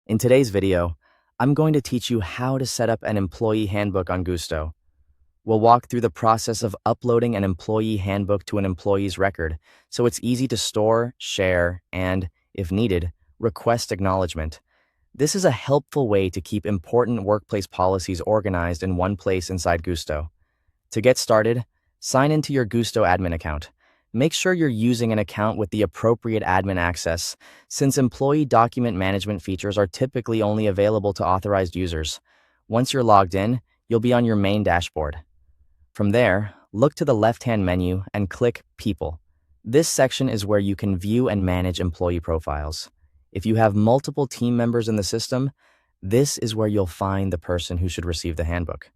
In today's video, I'm going to teach you how to set up an employee handbook on Gusto. We'll walk through the process of uploading an employee handbook to an employee's record so it's easy to store, share, and, if needed, request acknowledgement. This is a helpful way to keep important workplace policies organized in one place inside Gusto. To get started, sign into your Gusto admin account. Make sure you're using an account with the appropriate admin access, since employee document management features are typically only available to authorized users. Once you're logged in, you'll be on your main dashboard. From there, look to the left-hand menu and click People. This section is where you can view and manage employee profiles. If you have multiple team members in the system, this is where you'll find the person who should receive the handbook.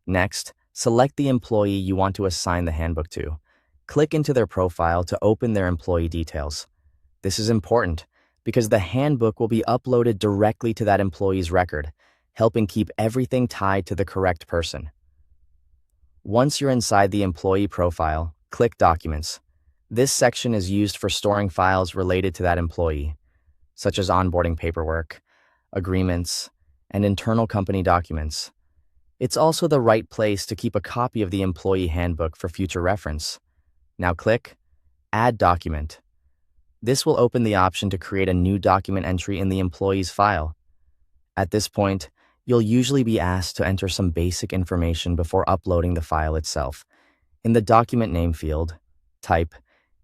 Next, select the employee you want to assign the handbook to. Click into their profile to open their employee details. This is important because the handbook will be uploaded directly to that employee's record, helping keep everything tied to the correct person. Once you're inside the employee profile, click Documents. This section is used for storing files related to that employee, such as onboarding paperwork, agreements, and internal company documents. It's also the right place to keep a copy of the employee handbook for future reference. Now click Add Document. This will open the option to create a new document entry in the employee's file. At this point, you'll usually be asked to enter some basic information before uploading the file itself. In the document name field, type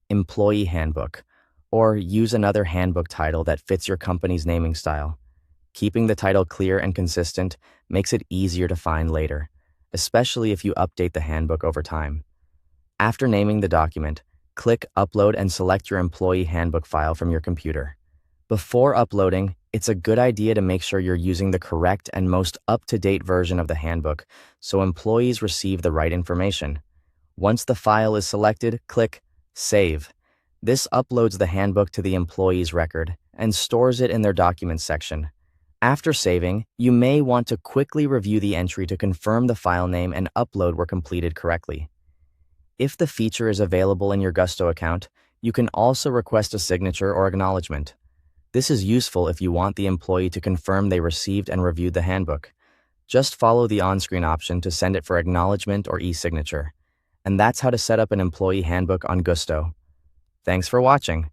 Employee Handbook, or use another handbook title that fits your company's naming style. Keeping the title clear and consistent makes it easier to find later, especially if you update the handbook over time. After naming the document, click Upload and select your employee handbook file from your computer. Before uploading, it's a good idea to make sure you're using the correct and most up-to-date version of the handbook so employees receive the right information. Once the file is selected, click Save. This uploads the handbook to the employee's record and stores it in their Documents section. After saving, you may want to quickly review the entry to confirm the file name and upload were completed correctly. If the feature is available in your Gusto account, you can also request a signature or acknowledgement. This is useful if you want the employee to confirm they received and reviewed the handbook. Just follow the on-screen option to send it for acknowledgement or e-signature. And that's how to set up an employee handbook on Gusto. Thanks for watching.